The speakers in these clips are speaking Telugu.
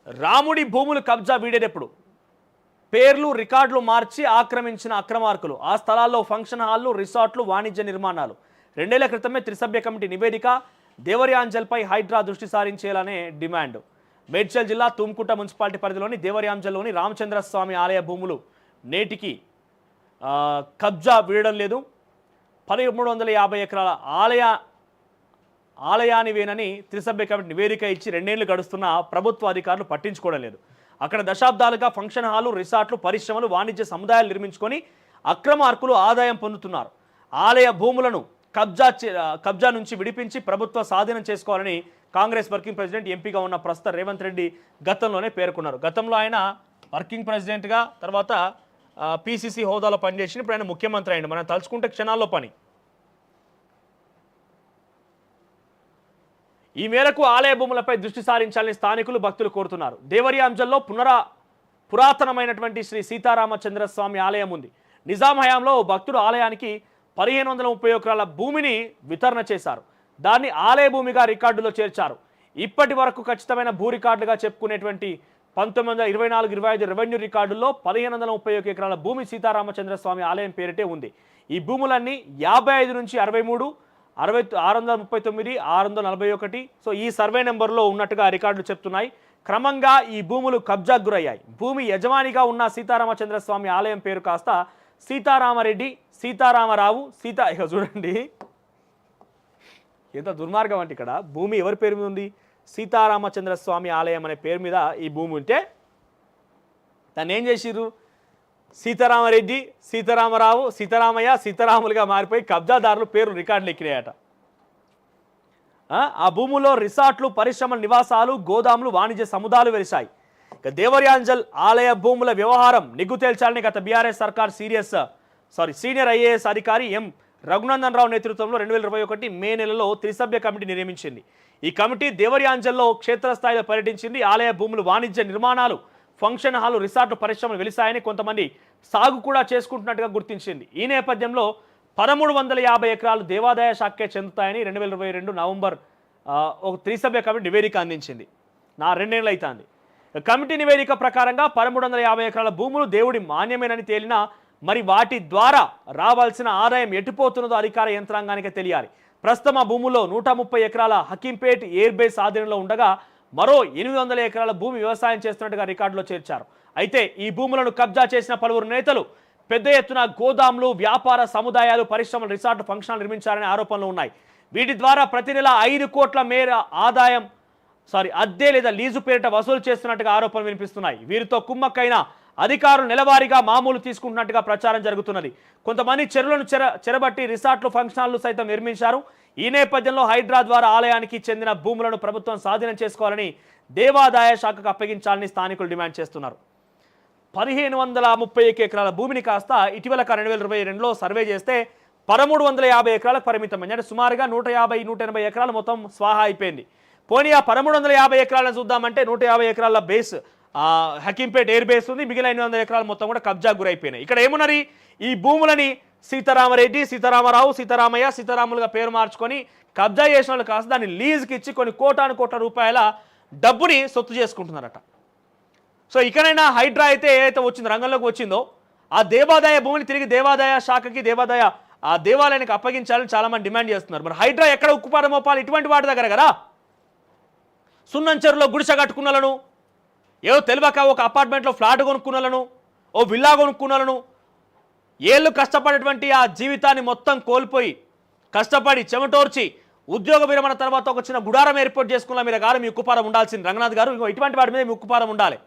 రాముడి భూములు కబ్జా వీడేటప్పుడు పేర్లు రికార్డులు మార్చి ఆక్రమించిన అక్రమార్కులు ఆ స్థలాల్లో ఫంక్షన్ హాల్లు రిసార్ట్లు వాణిజ్య నిర్మాణాలు 2 ఏళ్ల క్రితమే త్రిసభ్య కమిటీ నివేదిక దేవరియాంజల్పై హైడ్రా దృష్టి సారించేయాలనే డిమాండ్ మేడ్చల్ జిల్లా తుమ్కుట మున్సిపాలిటీ పరిధిలోని దేవరియాంజల్లోని రామచంద్రస్వామి ఆలయ భూములు నేటికి కబ్జా వీడడం లేదు 1350 ఎకరాల ఆలయానివేనని త్రిసభ్య కమిటీ నివేదిక ఇచ్చి 2 ఏళ్లు గడుస్తున్న ప్రభుత్వ అధికారులు పట్టించుకోవడం లేదు అక్కడ దశాబ్దాలుగా ఫంక్షన్ హాలు రిసార్ట్లు పరిశ్రమలు వాణిజ్య సముదాయాలు నిర్మించుకొని అక్రమార్కులు ఆదాయం పొందుతున్నారు ఆలయ భూములను కబ్జా నుంచి విడిపించి ప్రభుత్వ స్వాధీనం చేసుకోవాలని కాంగ్రెస్ వర్కింగ్ ప్రెసిడెంట్ ఎంపీగా ఉన్న ప్రస్తుత రేవంత్ రెడ్డి గతంలోనే పేర్కొన్నారు గతంలో ఆయన వర్కింగ్ ప్రెసిడెంట్గా తర్వాత పీసీసీ హోదాలో పనిచేసి ఇప్పుడు ఆయన ముఖ్యమంత్రి అయ్యింది మనం తలుచుకుంటే క్షణాల్లో పని ఈ మేరకు ఆలయ భూములపై దృష్టి సారించాలని స్థానికులు భక్తులు కోరుతున్నారు దేవరియాంజల్లో పురాతనమైనటువంటి శ్రీ సీతారామచంద్రస్వామి ఆలయం ఉంది నిజాం హయాంలో భక్తుడు ఆలయానికి 1530 ఎకరాల భూమిని వితరణ చేశారు దాన్ని ఆలయ భూమిగా రికార్డులో చేర్చారు ఇప్పటి వరకు ఖచ్చితమైన భూ రికార్డులుగా చెప్పుకునేటువంటి 1924-25 రెవెన్యూ రికార్డుల్లో 1531 ఎకరాల భూమి సీతారామచంద్రస్వామి ఆలయం పేరిటే ఉంది ఈ భూములన్నీ 55 నుంచి 63 639 641 సో ఈ సర్వే నెంబర్లో ఉన్నట్టుగా రికార్డులు చెప్తున్నాయి క్రమంగా ఈ భూములు కబ్జాకు గురయ్యాయి భూమి యజమానిగా ఉన్న సీతారామచంద్రస్వామి ఆలయం పేరు కాస్త సీతారామరెడ్డి సీతారామరావు ఇక చూడండి ఎంత దుర్మార్గం అంటే ఇక్కడ భూమి ఎవరి పేరు మీద ఉంది సీతారామచంద్రస్వామి ఆలయం అనే పేరు మీద ఈ భూమి ఉంటే దాన్ని ఏం చేసిర్రు సీతారామరెడ్డి సీతారామరావు సీతారామయ్య సీతారాములుగా మారిపోయి కబ్జాదారులు పేరు రికార్డులు ఎక్కినాయట ఆ భూముల్లో రిసార్ట్లు పరిశ్రమల నివాసాలు గోదాములు వాణిజ్య సముదాయాలు వెలిశాయి ఇక దేవరియాంజల్ ఆలయ భూముల వ్యవహారం నిగ్గు తేల్చాలని గత బీఆర్ఎస్ సర్కార్ సీనియర్ ఐఏఎస్ అధికారి ఎం రఘునందన్ రావు నేతృత్వంలో 2021 మే నెలలో త్రిసభ్య కమిటీ నియమించింది ఈ కమిటీ దేవరియాంజల్లో క్షేత్రస్థాయిలో పర్యటించింది ఆలయ భూములు వాణిజ్య నిర్మాణాలు ఫంక్షన్ హాలు రిసార్ట్లు పరిశ్రమలు వెలిసాయని కొంతమంది సాగు కూడా చేసుకుంటున్నట్టుగా గుర్తించింది ఈ నేపథ్యంలో 1350 ఎకరాలు దేవాదాయ శాఖకే చెందుతాయని 2022 నవంబర్ ఒక త్రిసభ్య కమిటీ నివేదిక అందించింది 2 ఏళ్ళు అవుతుంది కమిటీ నివేదిక ప్రకారంగా 1350 ఎకరాల భూములు దేవుడి మాన్యమేనని తేలినా మరి వాటి ద్వారా రావాల్సిన ఆదాయం ఎటుపోతున్నదో అధికార యంత్రాంగానికి తెలియాలి ప్రస్తుతం ఆ భూముల్లో 130 ఎకరాల హకీంపేట్ ఎయిర్ బేస్ ఆధీనంలో ఉండగా మరో 800 ఎకరాల భూమి వ్యవసాయం చేస్తున్నట్టుగా రికార్డులో చేర్చారు అయితే ఈ భూములను కబ్జా చేసిన పలువురు నేతలు పెద్ద ఎత్తున గోదాములు వ్యాపార సముదాయాలు పరిశ్రమలు రిసార్ట్ ఫంక్షన్లు నిర్మించారనే ఆరోపణలు ఉన్నాయి వీటి ద్వారా ప్రతి నెల 5 కోట్ల మేర ఆదాయం అద్దె లేదా లీజు పేరిట వసూలు చేస్తున్నట్టుగా ఆరోపణలు వినిపిస్తున్నాయి వీరితో కుమ్మక్కైన అధికారులు నెలవారీగా మామూలు తీసుకుంటున్నట్టుగా ప్రచారం జరుగుతున్నది కొంతమంది చెరువులను చెరబట్టి రిసార్ట్లు ఫంక్షన్లు సైతం నిర్మించారు ఈ నేపథ్యంలో హైడ్రా ద్వారా ఆలయానికి చెందిన భూములను ప్రభుత్వం స్వాధీనం చేసుకోవాలని దేవాదాయ శాఖకు అప్పగించాలని స్థానికులు డిమాండ్ చేస్తున్నారు 1531 ఎకరాల భూమిని కాస్త ఇటీవల 2022లో సర్వే చేస్తే 1350 ఎకరాలకు పరిమితమైంది అంటే సుమారుగా 150-180 ఎకరాలు మొత్తం స్వాహా అయిపోయింది పోనీ ఆ 1350 ఎకరాలను చూద్దామంటే 150 ఎకరాల బేస్ హకీంపేట్ ఎయిర్ బేస్ ఉంది మిగిలిన 800 ఎకరాలు మొత్తం కూడా కబ్జా గురైపోయినాయి ఇక్కడ ఏమున్నది ఈ భూములని సీతారామరెడ్డి సీతారామరావు సీతారామయ్య సీతారాములుగా పేరు మార్చుకొని కబ్జా చేసిన వాళ్ళు కాస్త దాన్ని లీజుకి ఇచ్చి కొన్ని కోట్ల రూపాయల డబ్బుని సొత్తు చేసుకుంటున్నారట సో ఇకనైనా హైడ్రా అయితే ఏదైతే వచ్చిందో రంగంలోకి వచ్చిందో ఆ దేవాదాయ భూమిని తిరిగి దేవాదాయ శాఖకి ఆ దేవాలయానికి అప్పగించాలని చాలామంది డిమాండ్ చేస్తున్నారు మరి హైడ్రా ఎక్కడ ఉక్కుపాదం మోపాలి ఇటువంటి వాటి దగ్గర కదా సున్నంచెరులో గుడిసె కట్టుకున్నలను ఏదో తెలియక ఒక అపార్ట్మెంట్లో ఫ్లాట్ కొనుక్కున్నలను ఓ విల్లా కొనుక్కున్నలను ఏళ్ళు కష్టపడేటువంటి ఆ జీవితాన్ని మొత్తం కోల్పోయి కష్టపడి చెమటోర్చి ఉద్యోగ విరమణ తర్వాత ఒక చిన్న గుడారం ఏర్పాటు చేసుకున్న మీద గారు మీ ఉక్కుపారం ఉండాల్సింది రంగనాథ్ గారు ఇంకో ఇటువంటి వాటి మీద మీ ఉక్కుపారం ఉండాలి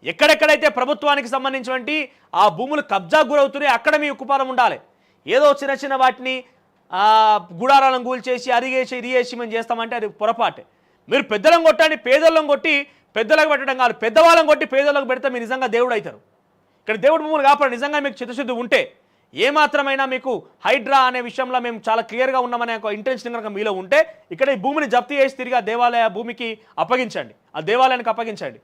ఎక్కడెక్కడైతే ప్రభుత్వానికి సంబంధించినటువంటి ఆ భూములు కబ్జా గురవుతున్నాయి అక్కడ మీ ఉక్కుపారం ఉండాలి ఏదో చిన్న వాటిని గుడారాలను కూల్చేసి అరిగేసి ఇది చేసి మేము చేస్తామంటే అది పొరపాటే మీరు పెద్దలను కొట్టండి పేదలను కొట్టి పెద్దలకు పెట్టడం కాదు పెద్దవాళ్ళని కొట్టి పేదలకు పెడితే మీరు నిజంగా దేవుడు అవుతారు ఇక్కడ దేవుడు భూములు కాపాడు నిజంగా మీకు చిత్తశుద్ధి ఉంటే ఏమాత్రమైనా మీకు హైడ్రా అనే విషయంలో మేము చాలా క్లియర్గా ఉన్నామనే ఒక ఇంటెన్షన్ కనుక మీలో ఉంటే ఇక్కడ ఈ భూమిని జప్తు చేసి తిరిగి ఆ దేవాలయ భూమికి అప్పగించండి ఆ దేవాలయానికి అప్పగించండి